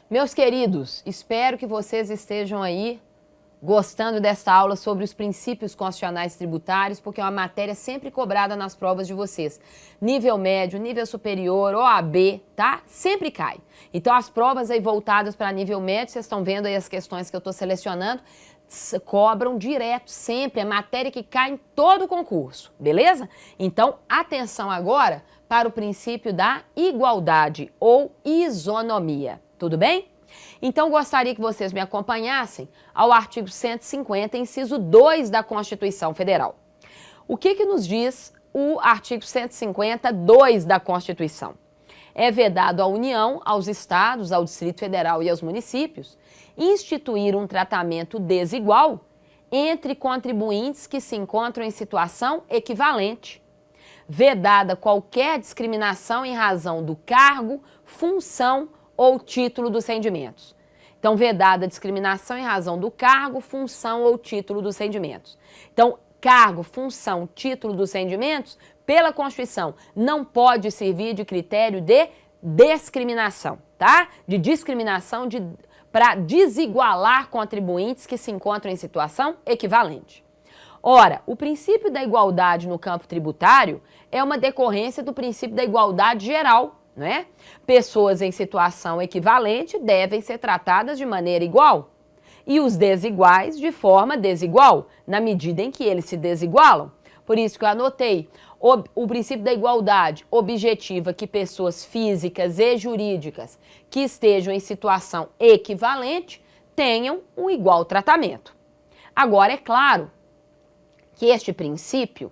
Meus queridos, espero que vocês estejam aí gostando desta aula sobre os princípios constitucionais tributários, porque é uma matéria sempre cobrada nas provas de vocês. Nível médio, nível superior, OAB, tá? Sempre cai. Então as provas aí voltadas para nível médio, vocês estão vendo aí as questões que eu estou selecionando, cobram direto, sempre, é matéria que cai em todo o concurso, beleza? Então, atenção agora para o princípio da igualdade ou isonomia, tudo bem? Então, gostaria que vocês me acompanhassem ao artigo 150, inciso 2 da Constituição Federal. O que nos diz o artigo 150, 2 da Constituição? É vedado à União, aos Estados, ao Distrito Federal e aos municípios instituir um tratamento desigual entre contribuintes que se encontram em situação equivalente, vedada qualquer discriminação em razão do cargo, função ou título dos rendimentos. Então, vedada a discriminação em razão do cargo, função ou título dos rendimentos. Então, cargo, função, título dos rendimentos, pela Constituição, não pode servir de critério de discriminação, tá? De discriminação para desigualar contribuintes que se encontram em situação equivalente. Ora, o princípio da igualdade no campo tributário é uma decorrência do princípio da igualdade geral, não é? Pessoas em situação equivalente devem ser tratadas de maneira igual e os desiguais de forma desigual, na medida em que eles se desigualam. Por isso que eu anotei, o princípio da igualdade objetiva que pessoas físicas e jurídicas que estejam em situação equivalente tenham um igual tratamento. Agora, é claro que este princípio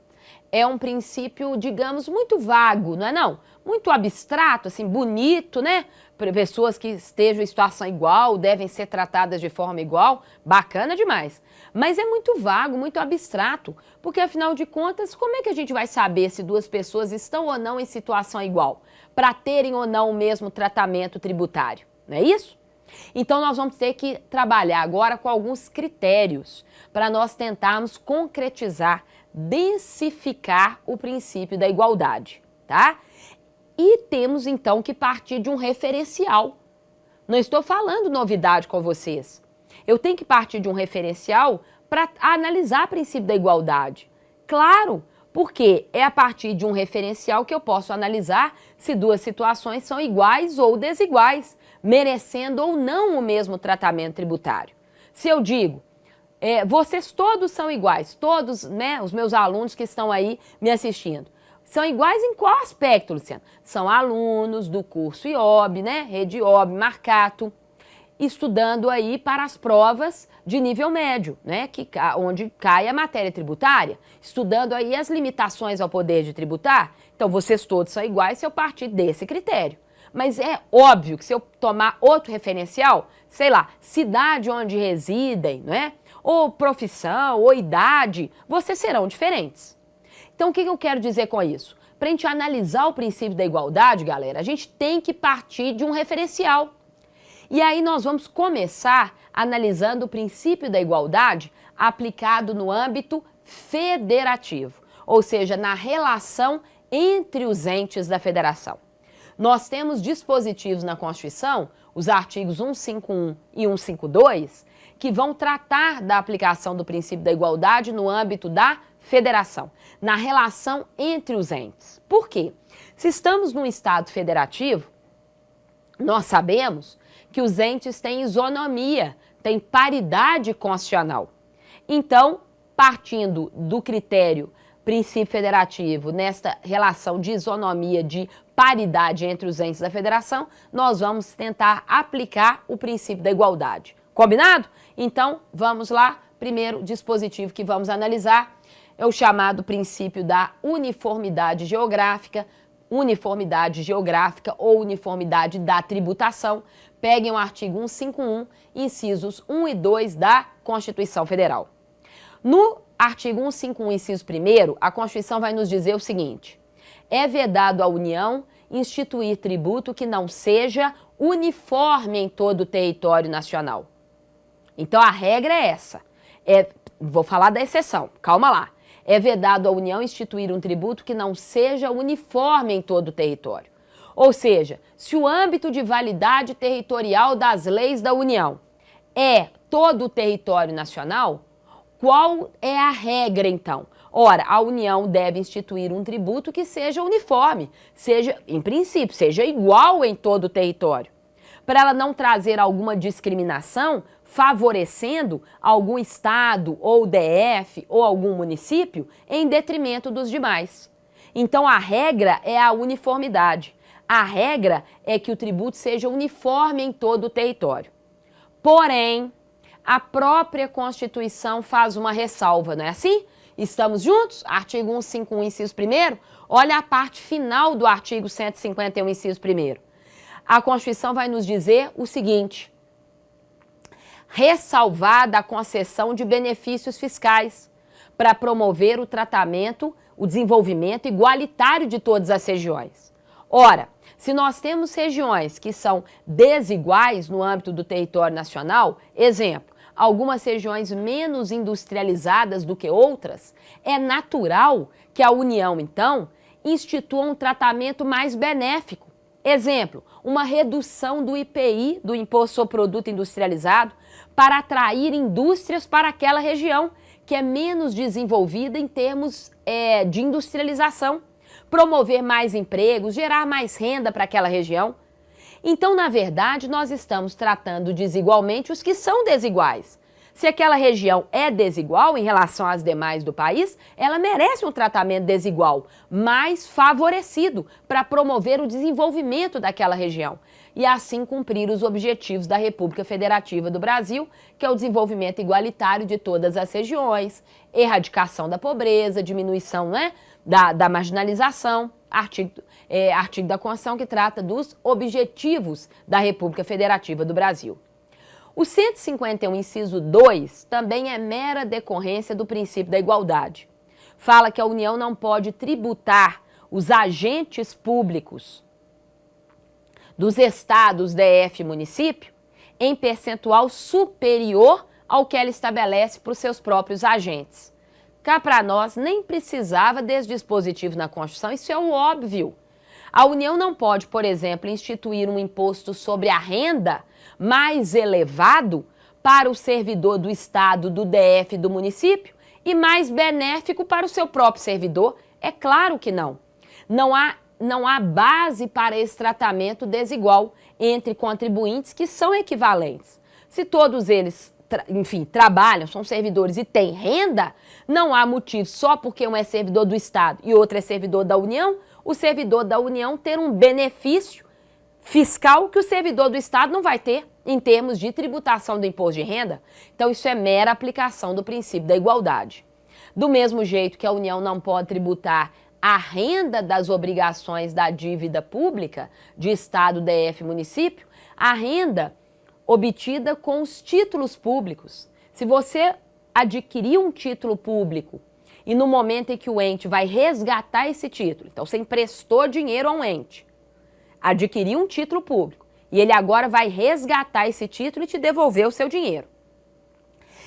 é um princípio, digamos, muito vago, não é não? Muito abstrato, assim, bonito, né? Pessoas que estejam em situação igual devem ser tratadas de forma igual, bacana demais. Mas é muito vago, muito abstrato, porque afinal de contas, como é que a gente vai saber se duas pessoas estão ou não em situação igual, para terem ou não o mesmo tratamento tributário, não é isso? Então nós vamos ter que trabalhar agora com alguns critérios para nós tentarmos concretizar, densificar o princípio da igualdade, tá? E temos então que partir de um referencial. Não estou falando novidade com vocês. Eu tenho que partir de um referencial para analisar o princípio da igualdade. Claro, porque é a partir de um referencial que eu posso analisar se duas situações são iguais ou desiguais, merecendo ou não o mesmo tratamento tributário. Se eu digo, vocês todos são iguais, todos, né, os meus alunos que estão aí me assistindo, são iguais em qual aspecto, Luciana? São alunos do curso IOB, né? Rede IOB, Marcato, estudando aí para as provas de nível médio, né? Onde cai a matéria tributária, estudando aí as limitações ao poder de tributar. Então, vocês todos são iguais se eu partir desse critério. Mas é óbvio que se eu tomar outro referencial, sei lá, cidade onde residem, não é? Ou profissão, ou idade, vocês serão diferentes. Então, o que eu quero dizer com isso? Para a gente analisar o princípio da igualdade, galera, a gente tem que partir de um referencial. E aí nós vamos começar analisando o princípio da igualdade aplicado no âmbito federativo, ou seja, na relação entre os entes da federação. Nós temos dispositivos na Constituição, os artigos 151 e 152, que vão tratar da aplicação do princípio da igualdade no âmbito da federação, na relação entre os entes. Por quê? Se estamos num Estado federativo, nós sabemos que os entes têm isonomia, têm paridade constitucional. Então, partindo do critério princípio federativo, nesta relação de isonomia, de paridade entre os entes da federação, nós vamos tentar aplicar o princípio da igualdade. Combinado? Então, vamos lá. Primeiro dispositivo que vamos analisar é o chamado princípio da uniformidade geográfica ou uniformidade da tributação. Peguem o artigo 151, incisos 1 e 2 da Constituição Federal. No artigo 151, inciso 1º, a Constituição vai nos dizer o seguinte: é vedado à União instituir tributo que não seja uniforme em todo o território nacional. Então, a regra é essa. Vou falar da exceção, calma lá. É vedado à União instituir um tributo que não seja uniforme em todo o território. Ou seja, se o âmbito de validade territorial das leis da União é todo o território nacional, qual é a regra então? Ora, a União deve instituir um tributo que seja uniforme, seja, em princípio, seja igual em todo o território, para ela não trazer alguma discriminação, favorecendo algum estado ou DF ou algum município em detrimento dos demais. Então a regra é a uniformidade. A regra é que o tributo seja uniforme em todo o território. Porém, a própria Constituição faz uma ressalva, não é assim? Estamos juntos? Artigo 151, inciso 1º. Olha a parte final do artigo 151, inciso 1º. A Constituição vai nos dizer o seguinte: ressalvada a concessão de benefícios fiscais para promover o tratamento, o desenvolvimento igualitário de todas as regiões. Ora, se nós temos regiões que são desiguais no âmbito do território nacional, exemplo, algumas regiões menos industrializadas do que outras, é natural que a União, então, institua um tratamento mais benéfico. Exemplo, uma redução do IPI, do Imposto sobre Produto Industrializado, para atrair indústrias para aquela região que é menos desenvolvida em termos de industrialização, promover mais empregos, gerar mais renda para aquela região. Então, na verdade, nós estamos tratando desigualmente os que são desiguais. Se aquela região é desigual em relação às demais do país, ela merece um tratamento desigual, mais favorecido para promover o desenvolvimento daquela região e assim cumprir os objetivos da República Federativa do Brasil, que é o desenvolvimento igualitário de todas as regiões, erradicação da pobreza, diminuição, né, da marginalização, artigo da Constituição que trata dos objetivos da República Federativa do Brasil. O 151, inciso 2, também é mera decorrência do princípio da igualdade. Fala que a União não pode tributar os agentes públicos dos estados, DF e município em percentual superior ao que ela estabelece para os seus próprios agentes. Cá para nós, nem precisava desse dispositivo na Constituição, isso é o óbvio. A União não pode, por exemplo, instituir um imposto sobre a renda mais elevado para o servidor do estado, do DF e do município e mais benéfico para o seu próprio servidor? É claro que não. Não há base para esse tratamento desigual entre contribuintes que são equivalentes. Se todos eles, trabalham, são servidores e têm renda, não há motivo só porque um é servidor do estado e outro é servidor da União, o servidor da União ter um benefício fiscal que o servidor do estado não vai ter em termos de tributação do imposto de renda. Então isso é mera aplicação do princípio da igualdade. Do mesmo jeito que a União não pode tributar a renda das obrigações da dívida pública de estado, DF e município, a renda obtida com os títulos públicos. Se você adquirir um título público e no momento em que o ente vai resgatar esse título, então você emprestou dinheiro a um ente, adquiriu um título público e ele agora vai resgatar esse título e te devolver o seu dinheiro.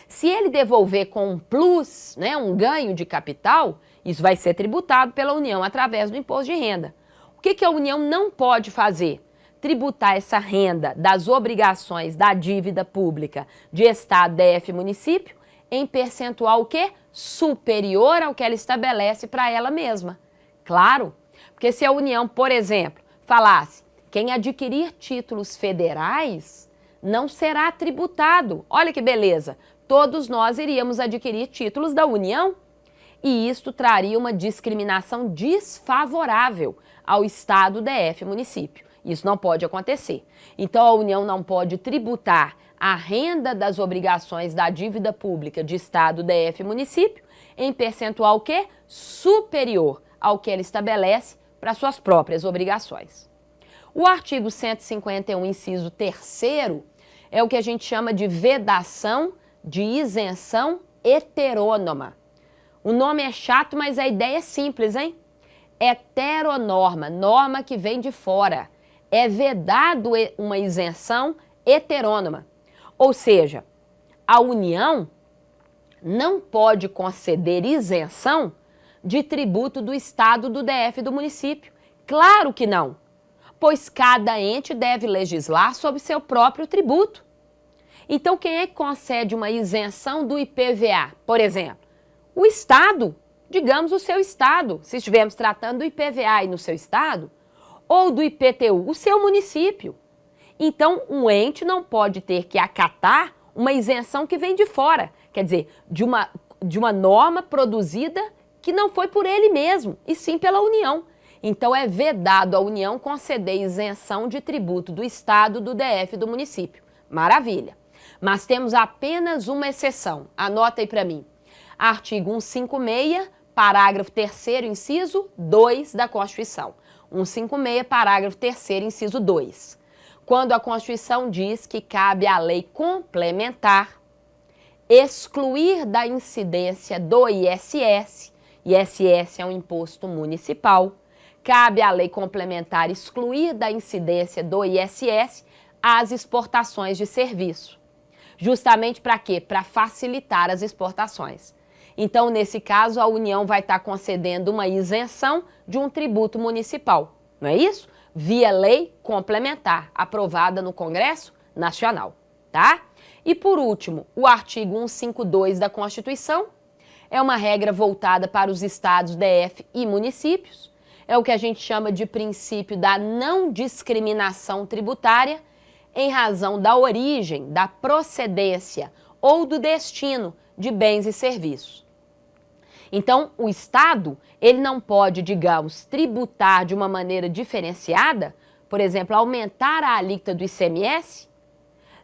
Se ele devolver com um plus, né, um ganho de capital, isso vai ser tributado pela União através do imposto de renda. O que a União não pode fazer? Tributar essa renda das obrigações da dívida pública de Estado, DF e município em percentual o quê? Superior ao que ela estabelece para ela mesma. Claro, porque se a União, por exemplo, falasse quem adquirir títulos federais não será tributado. Olha que beleza, todos nós iríamos adquirir títulos da União e isto traria uma discriminação desfavorável ao Estado, DF e município. Isso não pode acontecer. Então, a União não pode tributar a renda das obrigações da dívida pública de Estado, DF e município em percentual que superior ao que ela estabelece para suas próprias obrigações. O artigo 151, inciso 3º, é o que a gente chama de vedação de isenção heterônoma. O nome é chato, mas a ideia é simples, hein? Heteronorma, norma que vem de fora. É vedado uma isenção heterônoma. Ou seja, a União não pode conceder isenção de tributo do Estado, do DF e do município. Claro que não. pois cada ente deve legislar sobre seu próprio tributo. Então, quem é que concede uma isenção do IPVA, por exemplo? O Estado, digamos o seu Estado, se estivermos tratando do IPVA aí no seu Estado, ou do IPTU, o seu município. Então, um ente não pode ter que acatar uma isenção que vem de fora, quer dizer, de uma norma produzida que não foi por ele mesmo, e sim pela União. Então, é vedado à União conceder isenção de tributo do Estado, do DF e do município. Maravilha. Mas temos apenas uma exceção. Anota aí para mim. Artigo 156, parágrafo 3º, inciso 2 da Constituição. 156, parágrafo 3º, inciso 2. Quando a Constituição diz que cabe à lei complementar excluir da incidência do ISS, ISS é um imposto municipal, cabe à lei complementar excluir da incidência do ISS as exportações de serviço. Justamente para quê? Para facilitar as exportações. Então, nesse caso, a União vai estar concedendo uma isenção de um tributo municipal, não é isso? Via lei complementar, aprovada no Congresso Nacional, tá? E por último, o artigo 152 da Constituição é uma regra voltada para os estados, DF e municípios. É o que a gente chama de princípio da não discriminação tributária em razão da origem, da procedência ou do destino de bens e serviços. Então, o Estado, ele não pode, digamos, tributar de uma maneira diferenciada, por exemplo, aumentar a alíquota do ICMS,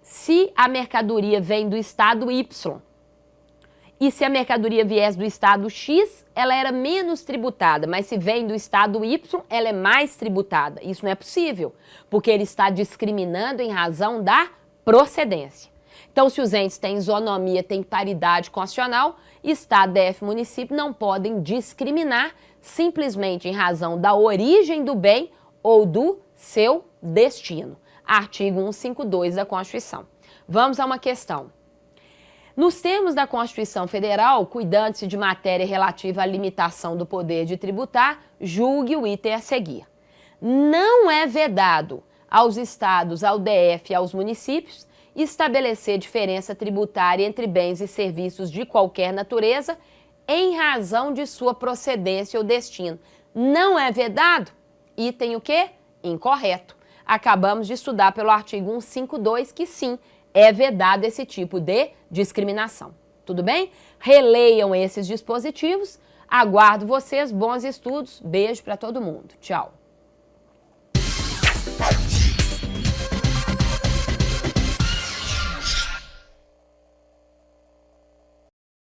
se a mercadoria vem do Estado Y. E se a mercadoria viesse do Estado X, ela era menos tributada, mas se vem do Estado Y, ela é mais tributada. Isso não é possível, porque ele está discriminando em razão da procedência. Então, se os entes têm isonomia, têm paridade constitucional, Estado, DF, município não podem discriminar simplesmente em razão da origem do bem ou do seu destino. Artigo 152 da Constituição. Vamos a uma questão. Nos termos da Constituição Federal, cuidando-se de matéria relativa à limitação do poder de tributar, julgue o item a seguir. Não é vedado aos estados, ao DF e aos municípios estabelecer diferença tributária entre bens e serviços de qualquer natureza em razão de sua procedência ou destino. Não é vedado? Item o quê? Incorreto. Acabamos de estudar pelo artigo 152 que sim, é vedado esse tipo de discriminação. Tudo bem? Releiam esses dispositivos. Aguardo vocês. Bons estudos. Beijo para todo mundo. Tchau.